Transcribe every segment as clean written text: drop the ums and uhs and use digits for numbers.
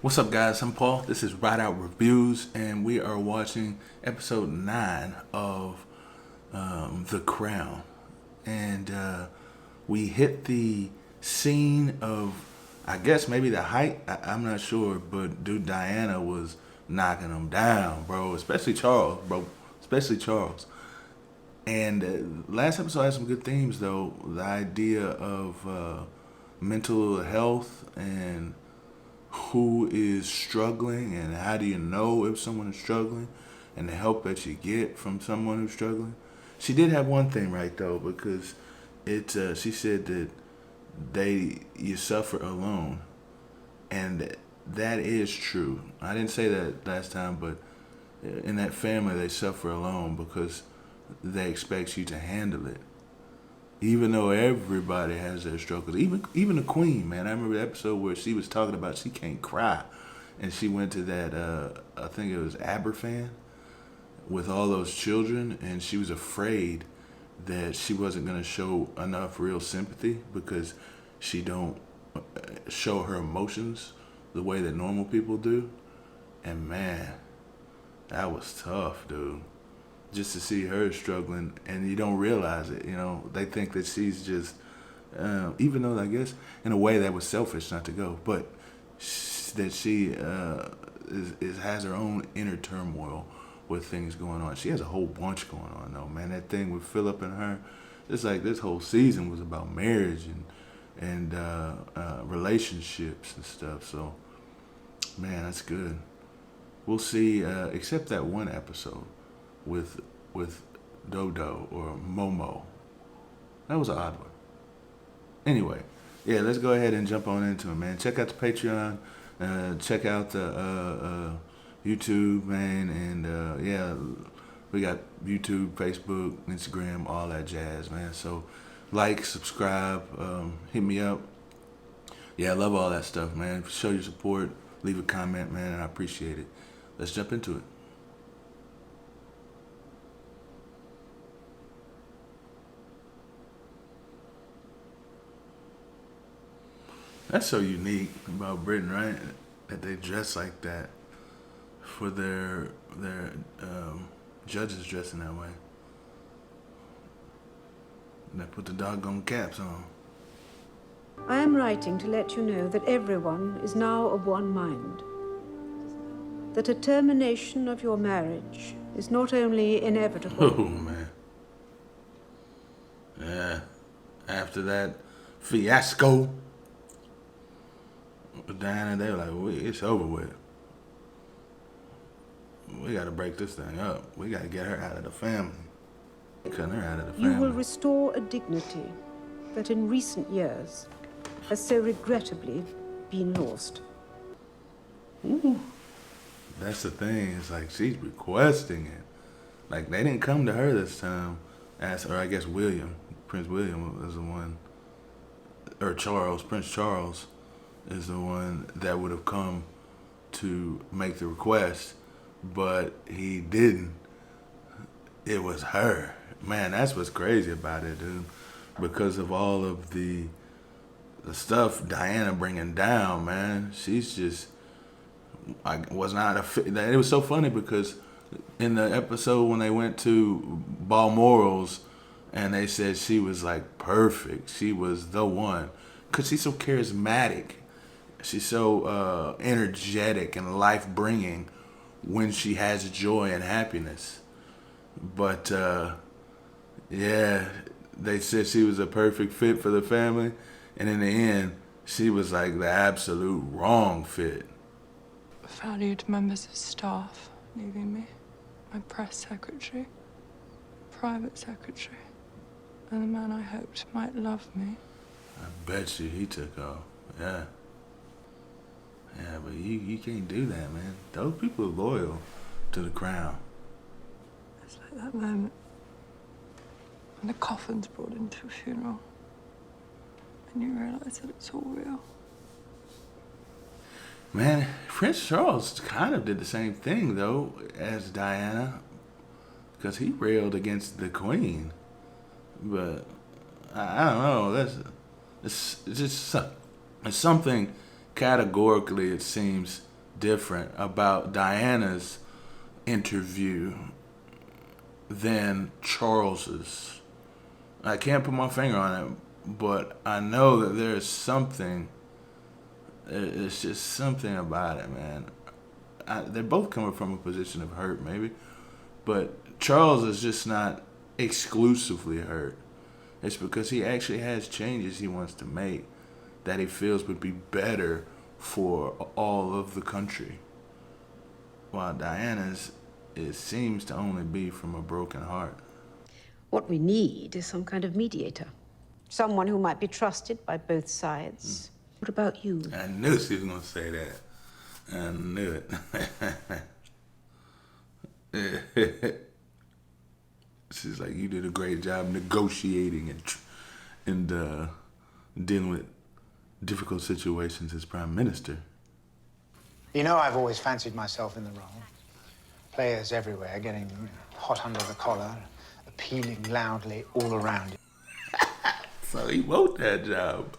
What's up, guys? I'm Paul. This is Rideout Reviews, and we are watching episode 9 of The Crown. And we hit the scene of, I guess, maybe the height. I'm not sure, but dude, Diana was knocking them down, bro. Especially Charles, bro. Especially Charles. And last episode had some good themes, though. The idea of mental health and who is struggling and how do you know if someone is struggling and the help that you get from someone who's struggling. She did have one thing right though, because she said that you suffer alone, and that is true. I didn't say that last time, but in that family they suffer alone because they expect you to handle it. Even though everybody has their struggles, even the queen, man. I remember the episode where she was talking about she can't cry, and she went to that I think it was Aberfan with all those children, and she was afraid that she wasn't gonna show enough real sympathy because she don't show her emotions the way that normal people do. And man, that was tough, dude. Just to see her struggling, and you don't realize it. They think that she's just, even though I guess in a way that was selfish not to go, but that she has her own inner turmoil with things going on. She has a whole bunch going on, though, man. That thing with Philip and her, it's like this whole season was about marriage and relationships and stuff. So, man, that's good. We'll see, except that one episode with Dodo or Momo. That was an odd one. Anyway, yeah, let's go ahead and jump on into it, man. Check out the Patreon, check out the YouTube, man, and yeah, we got YouTube, Facebook, Instagram, all that jazz, man. So like, subscribe, hit me up. Yeah, I love all that stuff, man. Show your support, leave a comment, man, and I appreciate it. Let's jump into it. That's so unique about Britain, right? That they dress like that for their judges dressing that way. And they put the doggone caps on. I am writing to let you know that everyone is now of one mind. That a termination of your marriage is not only inevitable. Oh, man. Yeah. After that fiasco with Diana, they were like, it's over with. We got to break this thing up. We got to get her out of the family. Cutting her out of the family. You will restore a dignity that in recent years has so regrettably been lost. Ooh. That's the thing. It's like she's requesting it. Like they didn't come to her this time. Or I guess Prince William was the one, or Prince Charles is the one that would have come to make the request, but he didn't. It was her. Man, that's what's crazy about it, dude. Because of all of the stuff Diana bringing down, man, she's just, I was not a. It was so funny because in the episode when they went to Balmoral's and they said she was like perfect, she was the one, because she's so charismatic. She's so energetic and life-bringing when she has joy and happiness. But, yeah, they said she was a perfect fit for the family. And in the end, she was like the absolute wrong fit. Valued members of staff leaving me. My press secretary, private secretary, and the man I hoped might love me. I bet you he took off. Yeah. Yeah, but you can't do that, man. Those people are loyal to the crown. It's like that moment when the coffin's brought into a funeral and you realise that it's all real. Man, Prince Charles kind of did the same thing, though, as Diana, because he railed against the Queen. But I don't know. It's just it's something categorically, it seems, different about Diana's interview than Charles's. I can't put my finger on it, but I know that there's something. It's just something about it, man. They're both coming from a position of hurt, maybe, but Charles is just not exclusively hurt. It's because he actually has changes he wants to make that he feels would be better for all of the country. While Diana's, it seems to only be from a broken heart. What we need is some kind of mediator. Someone who might be trusted by both sides. What about you? I knew she was going to say that. I knew it. She's like, you did a great job negotiating and dealing with difficult situations as Prime Minister. You know, I've always fancied myself in the role. Players everywhere, getting hot under the collar, appealing loudly all around you. So he wrote that job.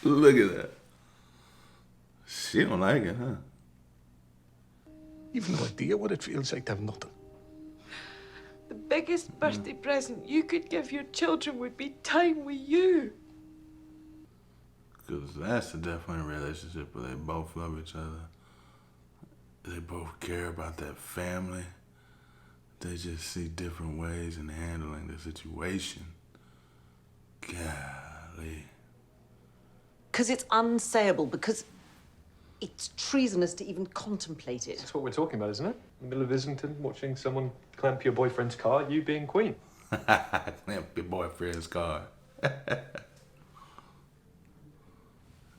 Look at that. She don't like it, huh? You've no idea what it feels like to have nothing. The biggest birthday present you could give your children would be time with you. Because that's definitely a relationship where they both love each other. They both care about that family. They just see different ways in handling the situation. Golly. Because it's unsayable, because it's treasonous to even contemplate it. That's what we're talking about, isn't it? In the middle of Islington, watching someone clamp your boyfriend's car, you being queen. Clamp your boyfriend's car.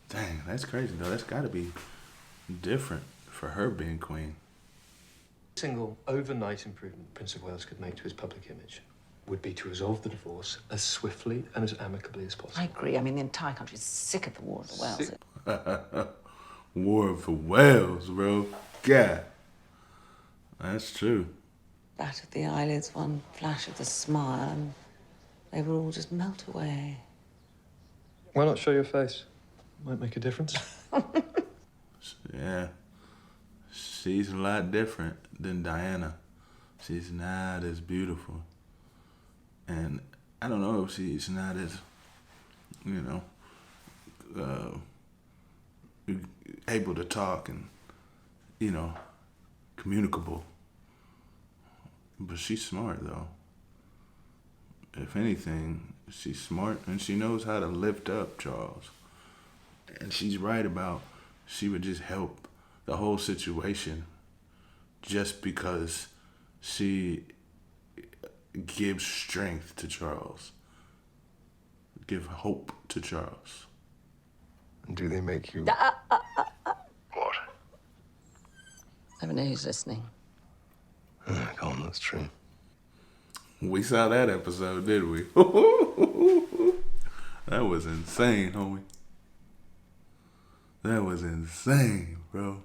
Dang, that's crazy, though. That's got to be different for her being queen. Single overnight improvement Prince of Wales could make to his public image would be to resolve the divorce as swiftly and as amicably as possible. I agree. I mean, the entire country is sick of the War of the Wales. War of the Wales, bro. God. That's true. Bat of the eyelids, one flash of the smile, and they will all just melt away. Why not show your face? Might make a difference. Yeah. She's a lot different than Diana. She's not as beautiful. And I don't know if she's not as, able to talk and, communicable. But she's smart, though. If anything, she's smart and she knows how to lift up Charles. And she's right about she would just help the whole situation just because she gives strength to Charles. Give hope to Charles. And do they make you... What? Never know who's listening. Go on, that's true. We saw that episode, didn't we? That was insane, homie. That was insane, bro.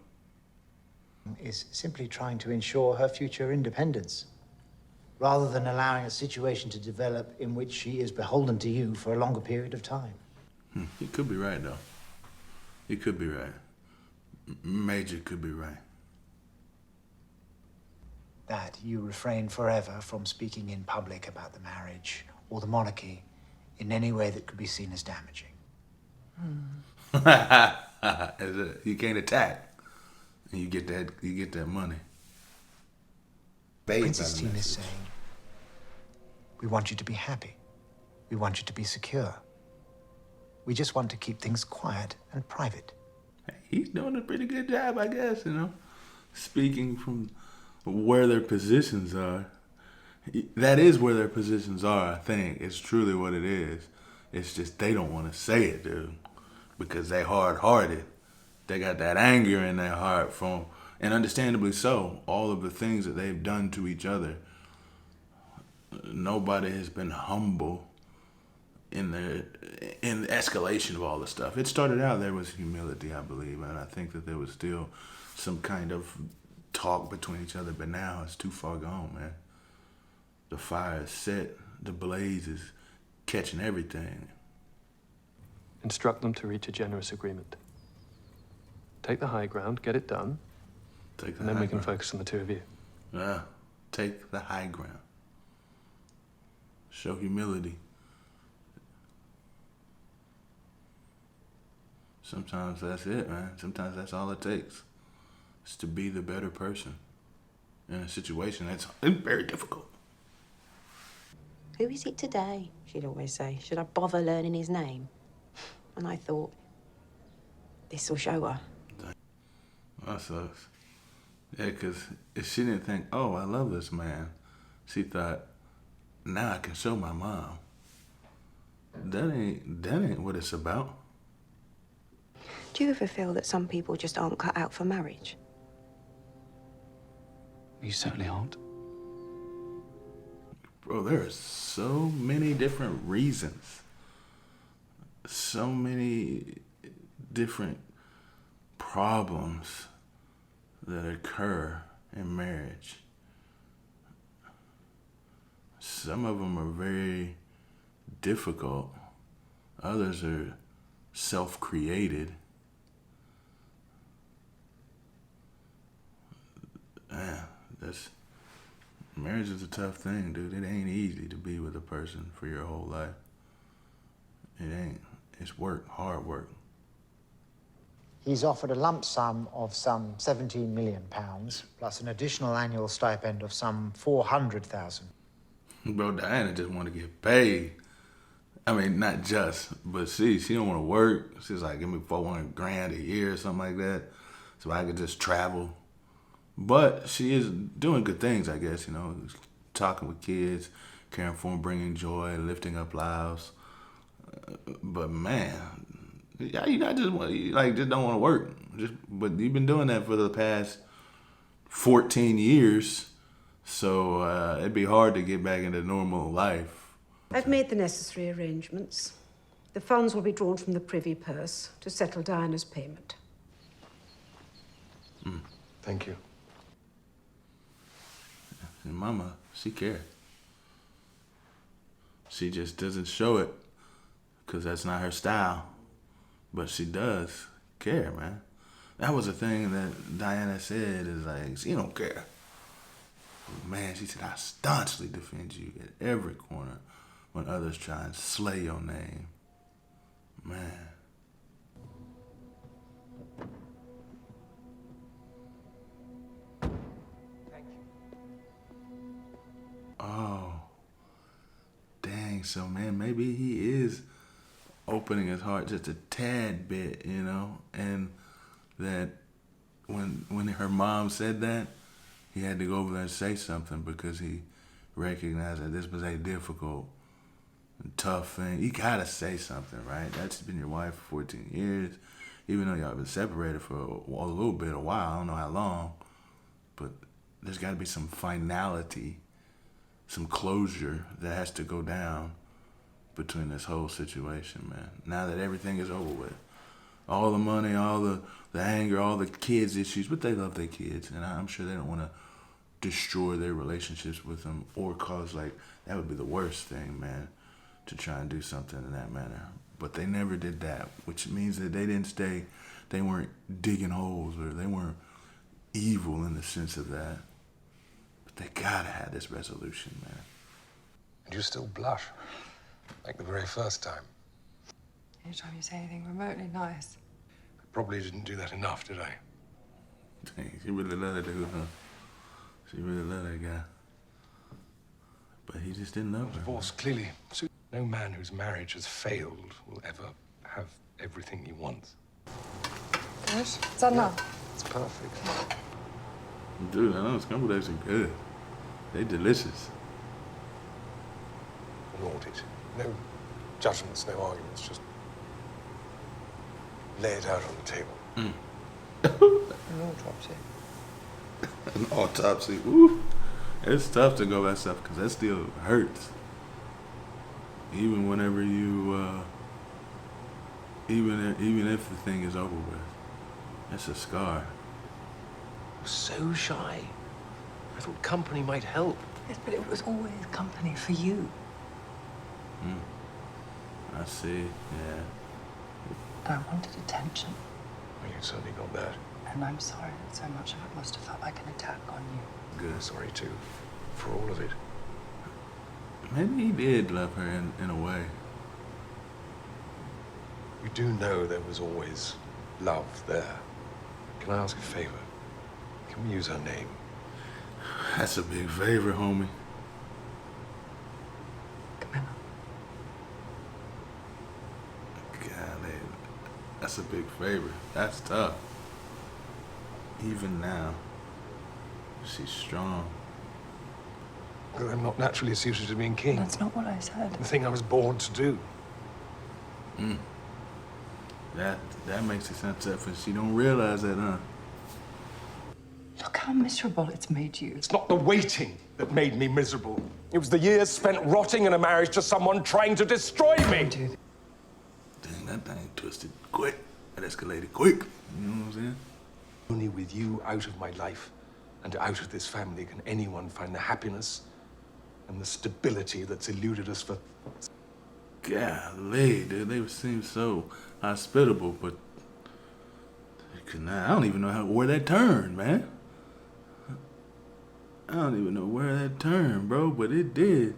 Is simply trying to ensure her future independence, rather than allowing a situation to develop in which she is beholden to you for a longer period of time. He could be right, though. He could be right. Major could be right. That you refrain forever from speaking in public about the marriage or the monarchy in any way that could be seen as damaging. You can't attack. And you get that money. Princess team is saying, we want you to be happy. We want you to be secure. We just want to keep things quiet and private. He's doing a pretty good job, I guess, speaking from where their positions are. That is where their positions are, I think. It's truly what it is. It's just they don't want to say it, dude, because they hard-hearted. They got that anger in their heart from, and understandably so, all of the things that they've done to each other. Nobody has been humble in the escalation of all the stuff. It started out there was humility, I believe, and I think that there was still some kind of talk between each other, but now it's too far gone, man. The fire is set, the blaze is catching everything. Instruct them to reach a generous agreement. Take the high ground, get it done, Take the And then high we can ground. focus on the two of you. Yeah. Take the high ground. Show humility. Sometimes that's it, man. Sometimes that's all it takes. Is to be the better person in a situation that's very difficult. Who is it today? She'd always say. Should I bother learning his name? And I thought, this'll show her. That sucks. Yeah, because if she didn't think, oh, I love this man, she thought, now I can show my mom. That ain't what it's about. Do you ever feel that some people just aren't cut out for marriage? You certainly aren't. Bro, there are so many different reasons. So many different problems that occur in marriage. Some of them are very difficult. Others are self-created. Man, marriage is a tough thing, dude. It ain't easy to be with a person for your whole life. It ain't. It's work, hard work. He's offered a lump sum of some £17 million, plus an additional annual stipend of some $400,000. Bro, Diana just want to get paid. I mean, not just, but she don't want to work. She's like, give me $400,000 a year or something like that, so I could just travel. But she is doing good things, I guess, you know, talking with kids, caring for them, bringing joy, lifting up lives. But man, you not just want, just don't want to work. But you've been doing that for the past 14 years, so it'd be hard to get back into normal life. I've made the necessary arrangements. The funds will be drawn from the privy purse to settle Diana's payment. Thank you. And Mama, she cares. She just doesn't show it because that's not her style. But she does care, man. That was the thing that Diana said, is like, she don't care. Man, she said, I staunchly defend you at every corner when others try and slay your name. Man. Oh, dang. So, man, maybe he is opening his heart just a tad bit, you know? And that when her mom said that, he had to go over there and say something because he recognized that this was a difficult and tough thing. You gotta say something, right? That's been your wife for 14 years. Even though y'all been separated for a little bit, a while, I don't know how long, but there's gotta be some finality, some closure that has to go down between this whole situation, man. Now that everything is over with. All the money, all the anger, all the kids' issues, but they love their kids, and I'm sure they don't want to destroy their relationships with them or cause, that would be the worst thing, man, to try and do something in that manner. But they never did that, which means that they weren't digging holes or they weren't evil in the sense of that. But they gotta have this resolution, man. And you still blush, like the very first time. Anytime you say anything remotely nice. I probably didn't do that enough, did I? Dang, she really loved that dude, huh? She really loved that guy. But he just didn't love her. Divorce clearly suits. No man whose marriage has failed will ever have everything he wants. Good. Is that enough? It's perfect. Dude, I know scrambled eggs are good. They delicious. Lord it. No judgments, no arguments, just lay it out on the table. An autopsy. An autopsy. Woo. It's tough to go that stuff because that still hurts. Even whenever you, even if the thing is over with, it's a scar. So shy. I thought company might help. Yes, but it was always company for you. I see. Yeah. I wanted attention. Well, you certainly got that. And I'm sorry that so much of it must have felt like an attack on you. Good, sorry too, for all of it. Maybe he did love her in a way. You do know there was always love there. Can I ask a favor? Can we use her name? That's a big favor, homie. Camilla. Golly, that's a big favor. That's tough. Even now, she's strong. Because I'm not naturally suited to being king. That's not what I said. The thing I was born to do. That makes it sound tough, and she don't realize that, huh? Look how miserable it's made you. It's not the waiting that made me miserable. It was the years spent rotting in a marriage to someone trying to destroy me. Dang, that thing twisted quick. That escalated quick. You know what I'm saying? Only with you out of my life and out of this family can anyone find the happiness and the stability that's eluded us for... Golly, dude, they seem so hospitable, but I don't even know where that turned, man. I don't even know where that turned, bro, but it did.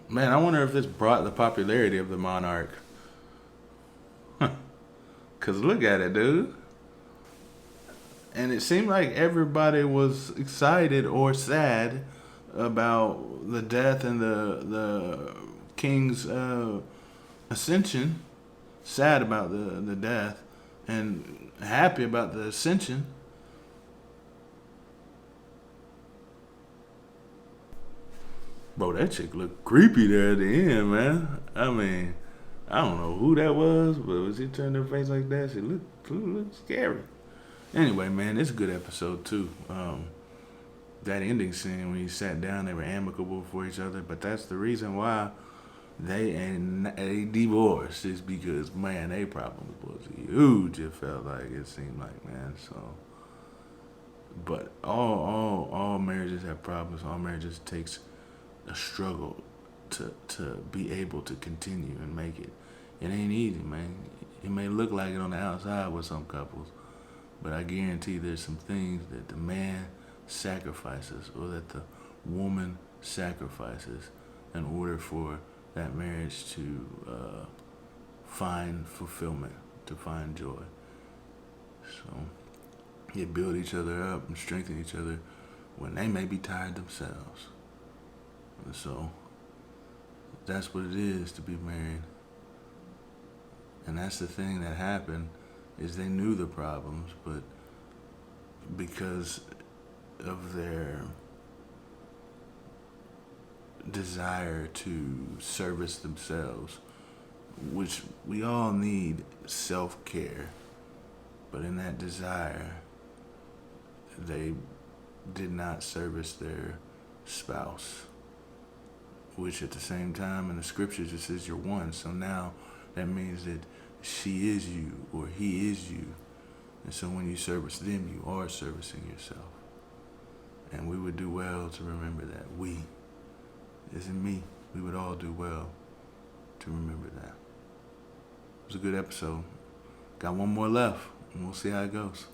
Man, I wonder if this brought the popularity of the monarch. Cause look at it, dude. And it seemed like everybody was excited or sad about the death and the king's ascension. Sad about the death and happy about the ascension. Bro, that chick looked creepy there at the end, man. I mean, I don't know who that was, but when she turned her face like that, she looked scary. Anyway, man, it's a good episode too. That ending scene when you sat down, they were amicable for each other, but that's the reason why they divorced, is because, man, they problems was huge. It felt like, it seemed like, man. So, but all marriages have problems. All marriages takes a struggle to be able to continue and make it. It ain't easy, man. It may look like it on the outside with some couples, but I guarantee there's some things that the man sacrifices or that the woman sacrifices in order for that marriage to find fulfillment, to find joy. So you build each other up and strengthen each other when they may be tired themselves. And so that's what it is to be married. And that's the thing that happened, is they knew the problems, but because of their desire to service themselves, which we all need self-care, but in that desire, they did not service their spouse, which at the same time in the scriptures it says you're one. So now that means that she is you or he is you. And so when you service them, you are servicing yourself. And we would do well to remember that. We isn't me. We would all do well to remember that. It was a good episode. Got one more left, and we'll see how it goes.